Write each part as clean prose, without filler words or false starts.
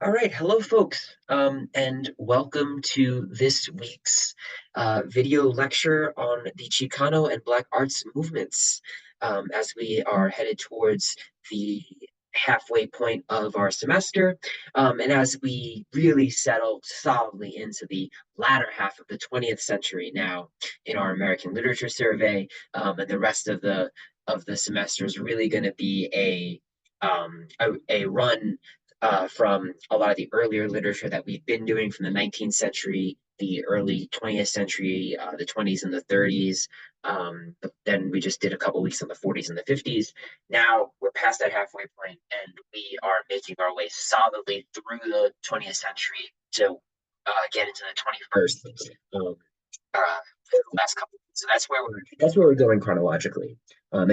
All right, hello, folks, and welcome to this week's video lecture on the Chicano and Black arts movements as we are headed towards the halfway point of our semester, and as we really settle solidly into the latter half of the 20th century now in our American Literature Survey, and the rest of the semester is really going to be a run from a lot of the earlier literature that we've been doing from the 19th century, the early 20th century, the 20s and the 30s. But then we just did a couple weeks on the 40s and the 50s. Now we're past that halfway point, and we are making our way solidly through the 20th century to get into the 21st. Uh, the last couple. So that's where we're going chronologically. And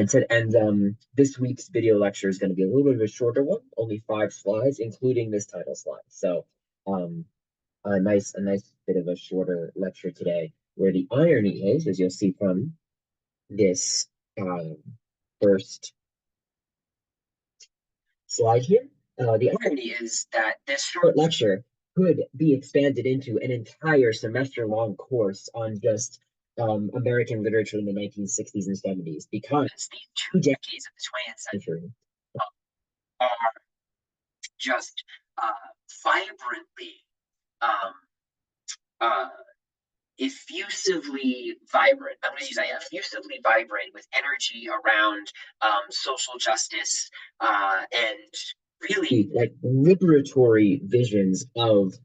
this week's video lecture is going to be a little bit of a shorter one, only 5 slides, including this title slide. So um, a nice bit of a shorter lecture today, where the irony is, as you'll see from this first slide here, the irony is that this short lecture could be expanded into an entire semester-long course on just American literature in the 1960s and 70s, because these 2 decades of the 20th century are just vibrantly, um, uh, effusively vibrant. I'm going to use that, effusively vibrant with energy around social justice and really like liberatory visions of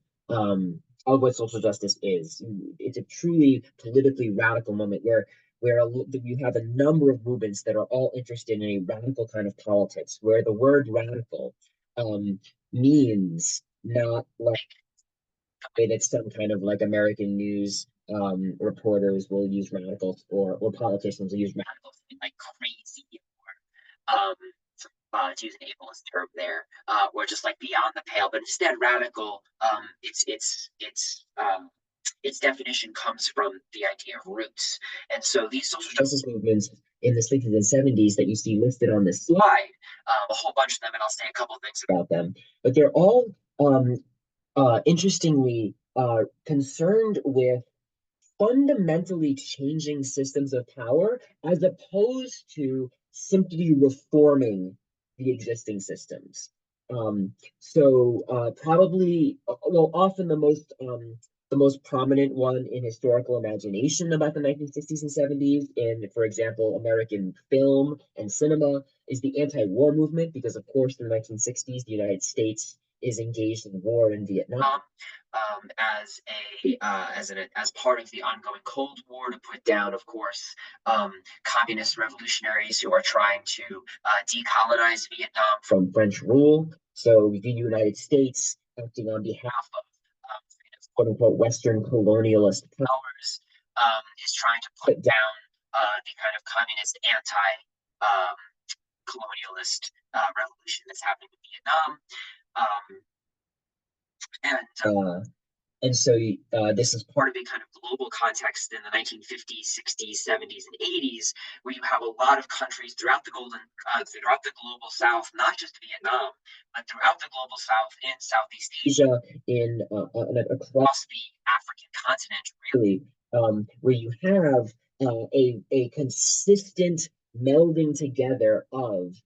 what social justice is. It's a truly politically radical moment where you have a number of movements that are all interested in a radical kind of politics, where the word radical means not like way that some kind of like American news reporters will use radicals, or politicians will use radicals like crazy, or to use an ableist term there, or just like beyond the pale. But instead, radical, its definition comes from the idea of roots. And so these social justice movements in the 60s and 70s that you see listed on this slide, a whole bunch of them, and I'll say a couple of things about them, but they're all interestingly concerned with fundamentally changing systems of power as opposed to simply reforming the existing systems. Probably, well, often the most prominent one in historical imagination about the 1960s and 70s, in, for example, American film and cinema, is the anti-war movement, because, of course, in the 1960s, the United States is engaged in war in Vietnam, as part of the ongoing Cold War, to put down, of course, communist revolutionaries who are trying to decolonize Vietnam from French rule. So the United States, acting on behalf of quote unquote Western colonialist powers, is trying to put down the kind of communist anti-colonialist revolution that's happening in Vietnam. And so this is part of a kind of global context in the 1950s, 60s, 70s, and 80s, where you have a lot of countries throughout the global South, not just Vietnam, but throughout the global South, in Southeast Asia, across the African continent, really, where you have a consistent melding together of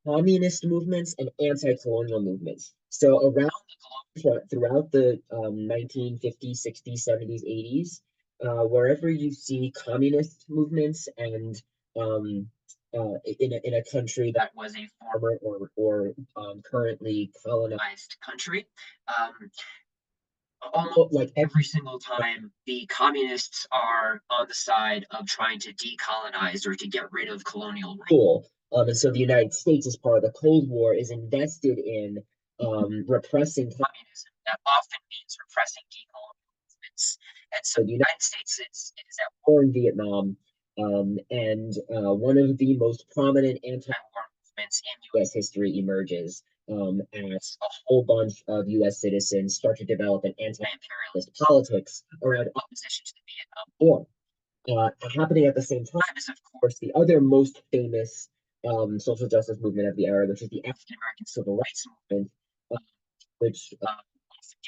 communist movements and anti-colonial movements. So around the globe, throughout the 1950s, 60s, 70s, 80s, wherever you see communist movements, and in a country that was a former or currently colonized country, almost like every single time, the communists are on the side of trying to decolonize or to get rid of colonial rule. And so the United States, as part of the Cold War, is invested in repressing communism. That often means repressing decolonial movements. And so the United States is at war in Vietnam, and one of the most prominent anti-war movements in U.S. history emerges as a whole bunch of U.S. citizens start to develop an anti-imperialist politics around opposition to the Vietnam War. Happening at the same time is, of course, the other most famous social justice movement of the era, which is the African American Civil Rights Movement, which often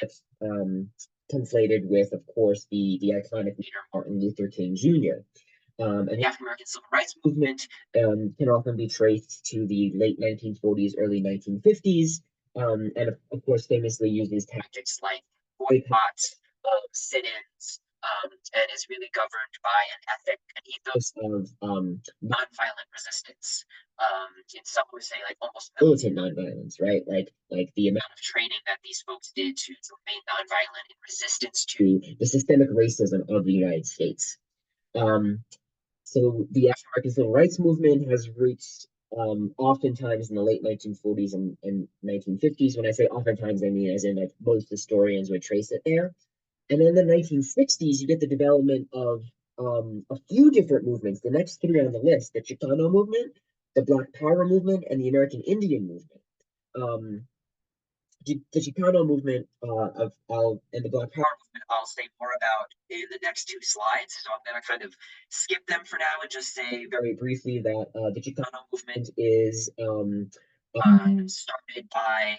gets conflated with, of course, the iconic leader Martin Luther King Jr. And the African American Civil Rights Movement can often be traced to the late 1940s, early 1950s, and of course, famously uses tactics like boycotts, sit-ins, and is really governed by an ethic, an ethos of nonviolent resistance. In some would say, like almost militant nonviolence, right? Like the amount of training that these folks did to remain nonviolent in resistance to the systemic racism of the United States. Um, so the African American Civil Rights Movement has roots oftentimes in the late 1940s and 1950s. When I say oftentimes, I mean as in like most historians would trace it there. And then in the 1960s, you get the development of a few different movements. The next three on the list: the Chicano movement, the Black Power movement, and the American Indian movement. Um, the Chicano movement and the Black Power movement, I'll say more about in the next two slides. So I'm going to kind of skip them for now and just say very briefly that the Chicano movement is started by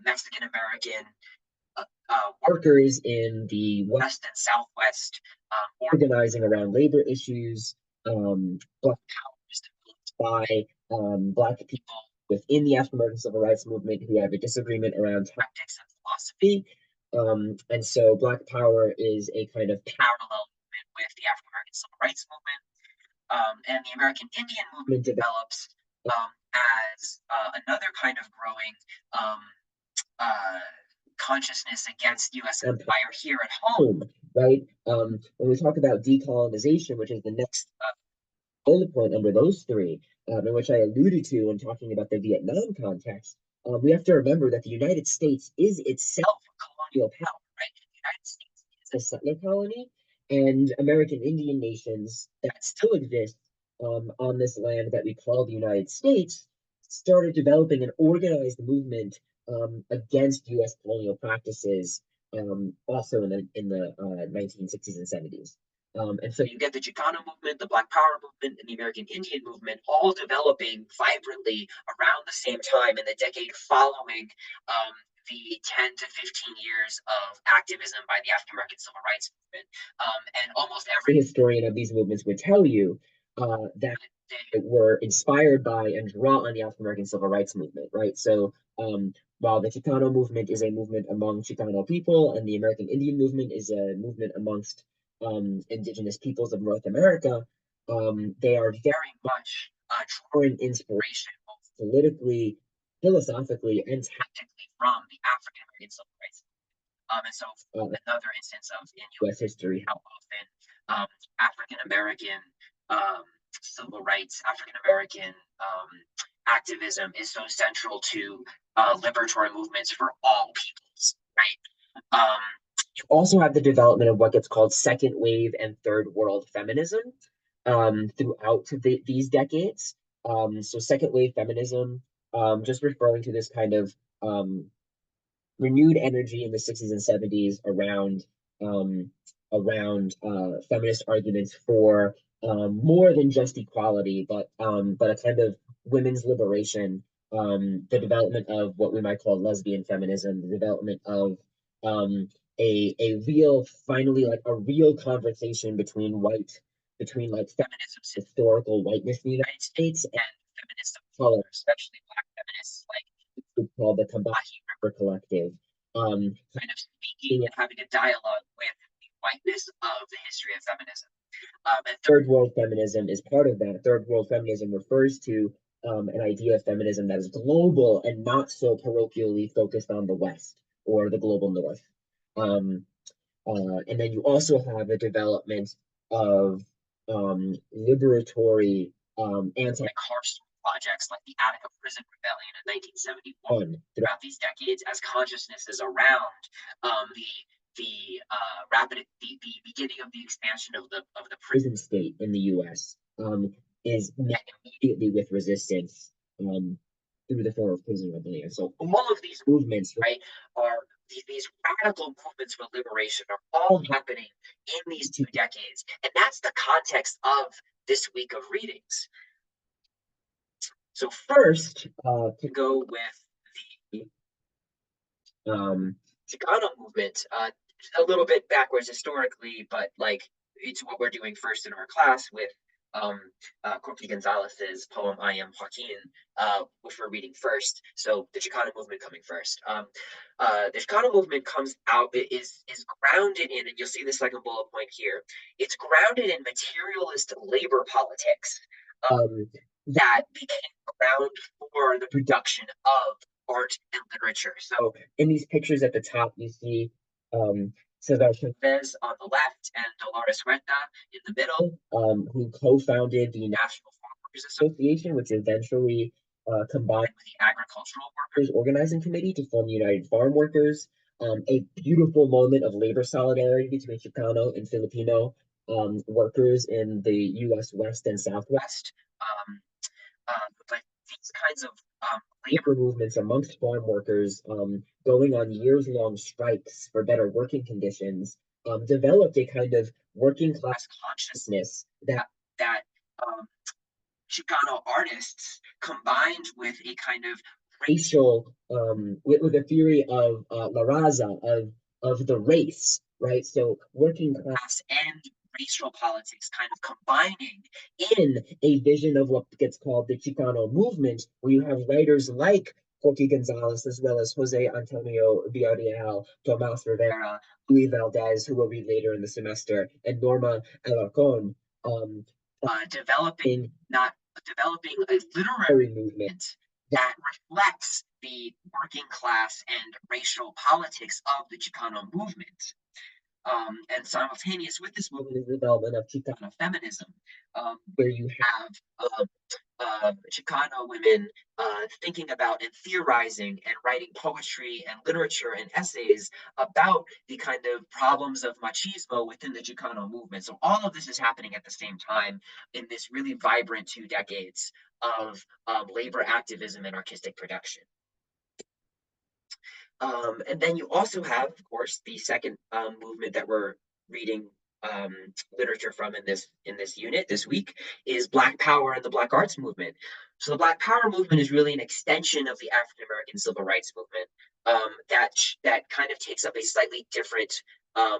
Mexican American workers in the West and Southwest organizing around labor issues. Black Power was developed by Black people within the African American Civil Rights Movement who have a disagreement around tactics and philosophy. And so Black Power is a kind of parallel movement with the African American Civil Rights Movement. And the American Indian movement develops as another kind of growing uh, consciousness against U.S. empire here at home, right? When we talk about decolonization, which is the next bullet point under those three, in which I alluded to when talking about the Vietnam context, we have to remember that the United States is itself a colonial power, right? The United States is a settler colony, and American Indian nations that still exist on this land that we call the United States started developing an organized movement against U.S. colonial practices, also in the 1960s and 70s. And so you get the Chicano movement, the Black Power movement, and the American Indian movement all developing vibrantly around the same time in the decade following the 10 to 15 years of activism by the African American Civil Rights Movement. And almost every historian of these movements would tell you that they were inspired by and draw on the African American Civil Rights Movement, right? So while the Chicano movement is a movement among Chicano people, and the American Indian movement is a movement amongst indigenous peoples of North America, they are very much drawing inspiration both politically, philosophically, and tactically from the African American Civil Rights. And so, another instance of in U.S. history, how often African American civil rights, African American activism is so central to liberatory movements for all peoples, right? You also have the development of what gets called second wave and third world feminism throughout these decades. So second wave feminism, just referring to this kind of renewed energy in the 60s and 70s um, around feminist arguments for more than just equality, but a kind of women's liberation, the development of what we might call lesbian feminism, the development of a real, finally, like a real conversation between like feminism's historical whiteness in the United States and feminists of color, especially Black feminists like group called the Combahee River Collective, kind of speaking and having a dialogue with the whiteness of the history of feminism. And third world feminism is part of that. Third world feminism refers to an idea of feminism that is global and not so parochially focused on the West or the global North. Um, and then you also have the development of liberatory anti-carceral projects like the Attica Prison Rebellion in 1971 throughout these decades as consciousnesses around the beginning of the expansion of the prison state in the U.S. Is met immediately with resistance through the form of prison rebellion. So all of these movements, right, are these radical movements for liberation are all happening in these 2 decades, and that's the context of this week of readings. So first, to go with the um, Chicano movement, a little bit backwards historically, but like it's what we're doing first in our class with um, Corky Gonzalez's poem "I Am Joaquin," which we're reading first. So the Chicano movement coming first. The Chicano movement comes out is grounded in, and you'll see the second bullet point here. It's grounded in materialist labor politics that became ground for the production of art and literature. So in these pictures at the top, you see Cesar Chavez on the left and Dolores Huerta in the middle, who co-founded the National Farm Workers Association, which eventually combined with the Agricultural Workers Organizing Committee to form the United Farm Workers. A beautiful moment of labor solidarity between Chicano and Filipino workers in the U.S. West and Southwest. Um, but these kinds of labor movements amongst farm workers going on years-long strikes for better working conditions developed a kind of working class consciousness that um, Chicano artists combined with a kind of racial, with a theory of La Raza, of the race, right? So working class and racial politics kind of combining in a vision of what gets called the Chicano movement, where you have writers like Jorge Gonzalez, as well as Jose Antonio Villarreal, Tomas Rivera, Luis Valdez, who we'll read later in the semester, and Norma Alarcon, developing not developing a literary movement that reflects the working class and racial politics of the Chicano movement. And simultaneous with this movement is the development of Chicano feminism, where you have Chicano women thinking about and theorizing and writing poetry and literature and essays about the kind of problems of machismo within the Chicano movement. So all of this is happening at the same time in this really vibrant 2 decades of labor activism and artistic production. And then you also have, of course, the second movement that we're reading um, literature from in this unit this week is Black Power and the Black Arts movement. So the Black Power movement is really an extension of the African American Civil Rights movement that kind of takes up um,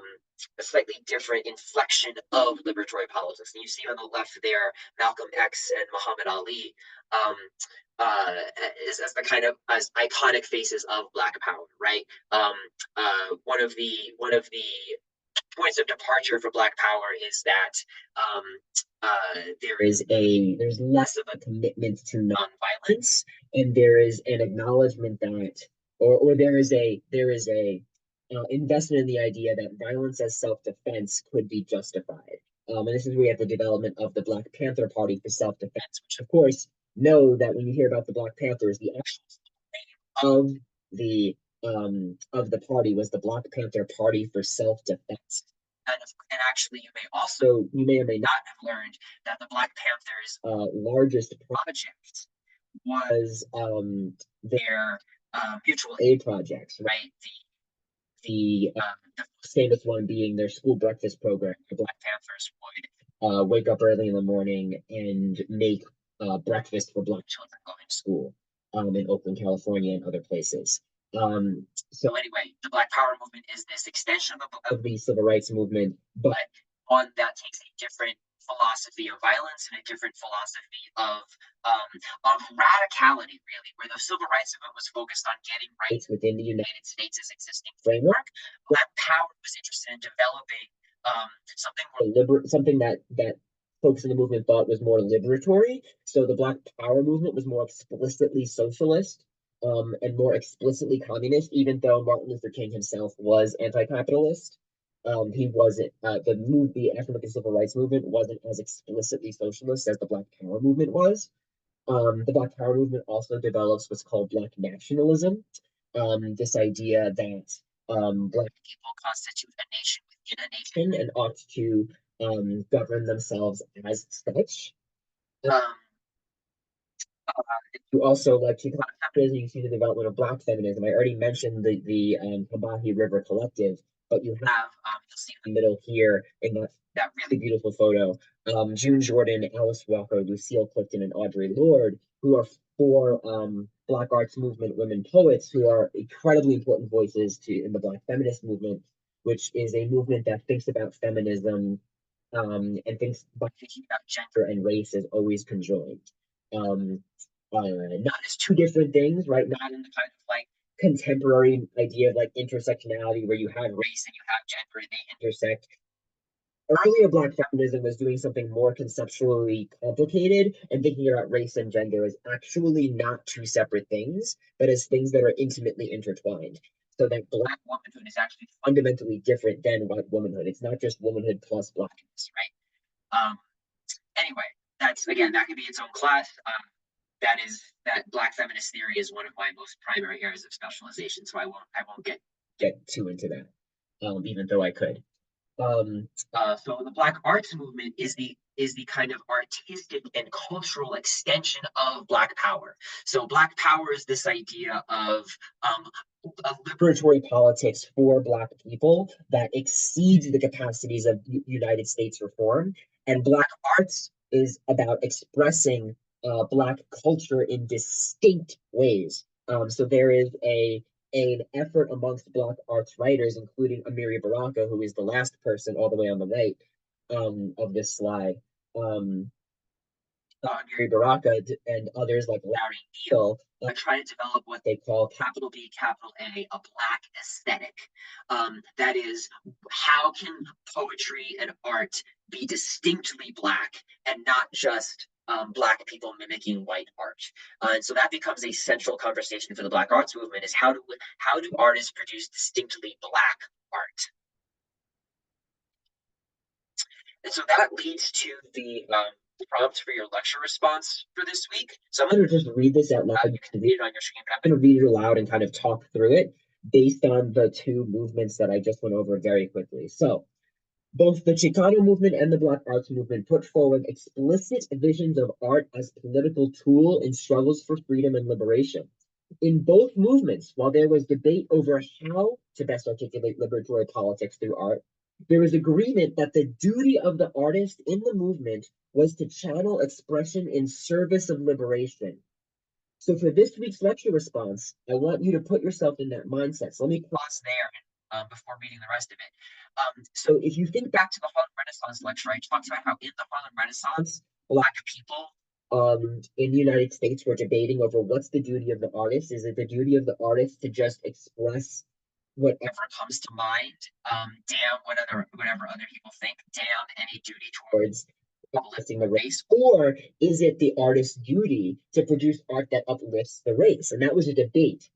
a slightly different inflection of liberatory politics. And you see on the left there Malcolm X and Muhammad Ali. Um, uh, as the kind of as iconic faces of Black Power, right? One of the points of departure for Black Power is that there's less of a commitment to nonviolence, and there is an acknowledgement that, or there is a investment in the idea that violence as self-defense could be justified. And this is where we have the development of the Black Panther Party for self-defense, which of course know that when you hear about the Black Panthers, the actual name of the party was the Black Panther Party for Self-Defense. And actually, you may or may not have learned that the Black Panthers' largest project was their mutual aid projects, right? The most famous one being their school breakfast program. The Black Panthers would wake up early in the morning and make breakfast for Black children going to school in Oakland, California, and other places. So anyway, the Black Power movement is this extension of the civil rights movement, but one that takes a different philosophy of violence and a different philosophy of radicality, really, where the civil rights movement was focused on getting rights within the United States' existing framework. Black Power was interested in developing something that folks in the movement thought was more liberatory. So the Black Power movement was more explicitly socialist and more explicitly communist, even though Martin Luther King himself was anti-capitalist. He wasn't the African Civil Rights Movement wasn't as explicitly socialist as the Black Power movement was. The Black Power movement also develops what's called Black nationalism. This idea that Black people constitute a nation within a nation and ought to govern themselves as such. You also like Chicano feminism, you see the development of Black feminism. I already mentioned the Kabahi River Collective, but you have you'll see in the middle here in that really beautiful photo, June Jordan, Alice Walker, Lucille Clifton, and Audre Lorde, who are for Black arts movement women poets who are incredibly important voices to in the Black feminist movement, which is a movement that thinks about feminism and thinks by thinking about gender and race as always conjoined. Um, Not as two different things, right? Not in the kind of like contemporary idea of like intersectionality where you have race and you have gender and they intersect. Earlier Black feminism was doing something more conceptually complicated and thinking about race and gender as actually not two separate things, but as things that are intimately intertwined. So that Black womanhood is actually fundamentally different than white womanhood. It's not just womanhood plus Blackness, right? Anyway, that's again, that could be its own class. That Black feminist theory is one of my most primary areas of specialization, so I won't get too into that, even though I could. So the Black arts movement is the kind of artistic and cultural extension of Black power. So Black power is this idea of a liberatory politics for Black people that exceeds the capacities of United States reform. And Black arts is about expressing Black culture in distinct ways. So there is an effort amongst Black arts writers, including Amiri Baraka, who is the last person all the way on the right of this slide. Um, Amiri Baraka and others like Larry Neal try to develop what they call capital B, capital A Black aesthetic. That is, how can poetry and art be distinctly Black and not just Black people mimicking white art? And so that becomes a central conversation for the Black arts movement: is how do artists produce distinctly Black art? And so that leads to the prompt for your lecture response for this week. So I'm going to just read this out loud. You can read it on your screen, but I'm going to read it aloud and kind of talk through it based on the two movements that I just went over very quickly. So, both the Chicano movement and the Black arts movement put forward explicit visions of art as political tool in struggles for freedom and liberation. In both movements, while there was debate over how to best articulate liberatory politics through art, there was agreement that the duty of the artist in the movement was to channel expression in service of liberation. So for this week's lecture response, I want you to put yourself in that mindset. So let me pause there before reading the rest of it. So if you think back to the Harlem Renaissance lecture, I talked about how in the Harlem Renaissance, Black people in the United States were debating over what's the duty of the artist. Is it the duty of the artist to just express whatever comes to mind? Damn whatever other people think. Damn any duty towards uplifting the race, or is it the artist's duty to produce art that uplifts the race? And that was a debate.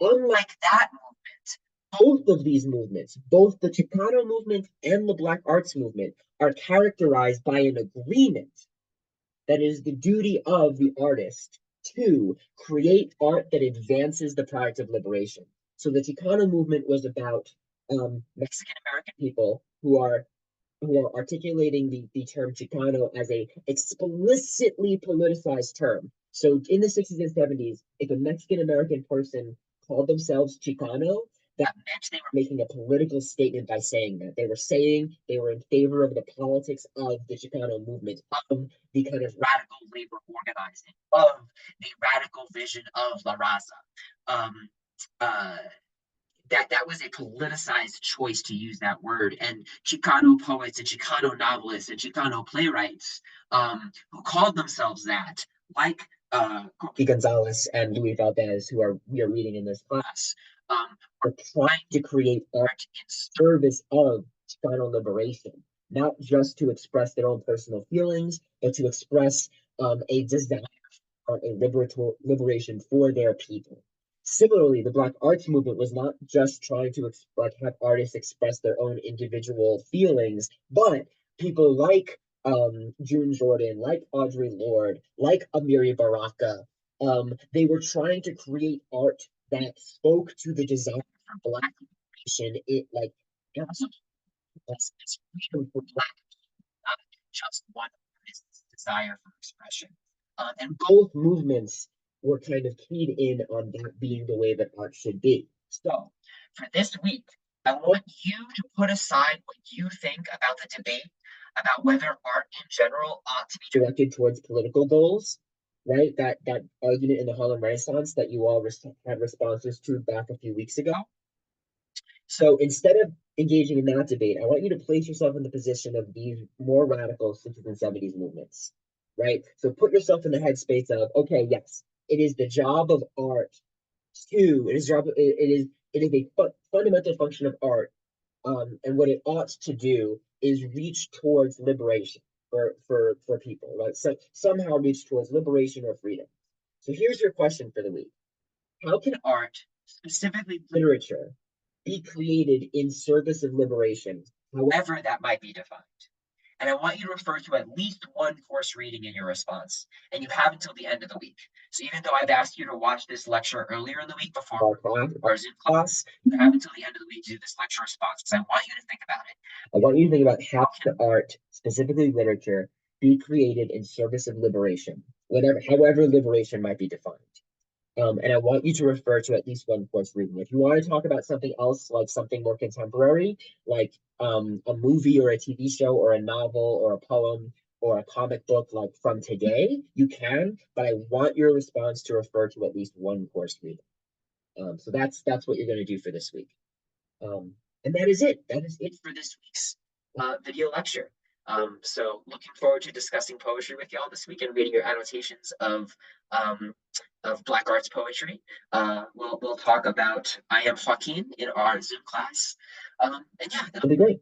Unlike that movement, both of these movements, both the Chicano movement and the Black arts movement, are characterized by an agreement that is the duty of the artist to create art that advances the product of liberation. So the Chicano movement was about Mexican American people who are articulating the term Chicano as a explicitly politicized term. So in the 60s and 70s, if a Mexican American person called themselves Chicano, that meant they were making a political statement by saying that. They were saying they were in favor of the politics of the Chicano movement, of the kind of radical labor organizing, of the radical vision of La Raza. Um, uh, that was a politicized choice to use that word. And Chicano poets and Chicano novelists and Chicano playwrights who called themselves that, like Gonzalez and Louis Valdez, we are reading in this class, are trying to create art in service of Chicano liberation, not just to express their own personal feelings, but to express a desire for a liberation for their people. Similarly, the Black arts movement was not just trying to have artists express their own individual feelings, but people like June Jordan, like Audre Lorde, like Amiri Baraka, they were trying to create art that spoke to the desire for Black liberation. It like freedom for Black people, not just one artist's desire for expression. And both movements were kind of keyed in on that being the way that art should be. So, for this week, I want you to put aside what you think about the debate about whether art in general ought to be directed towards political goals, right? That argument in the Harlem Renaissance that you all had responses to back a few weeks ago. So instead of engaging in that debate, I want you to place yourself in the position of these more radical 60s and 70s movements, right? So put yourself in the headspace of, okay, yes, it is the job of art to, it is a fundamental function of art, and what it ought to do is reach towards liberation for people, right? So somehow reach towards liberation or freedom. So here's your question for the week. How can art, specifically literature, be created in service of liberation, however that might be defined? And I want you to refer to at least one course reading in your response. And you have until the end of the week. So even though I've asked you to watch this lecture earlier in the week before our Zoom class, you have until the end of the week to do this lecture response because I want you to think about it. I want you to think about how can art, specifically literature, be created in service of liberation, however liberation might be defined. And I want you to refer to at least one course reading. If you want to talk about something else, like something more contemporary, like a movie or a TV show or a novel or a poem or a comic book like from today, you can, but I want your response to refer to at least one course reading. So that's what you're going to do for this week. Um, and that is it. That is it for this week's video lecture. So looking forward to discussing poetry with y'all this week and reading your annotations um, of Black arts poetry. We'll talk about I Am Joaquin in our Zoom class. And yeah, it'll be great.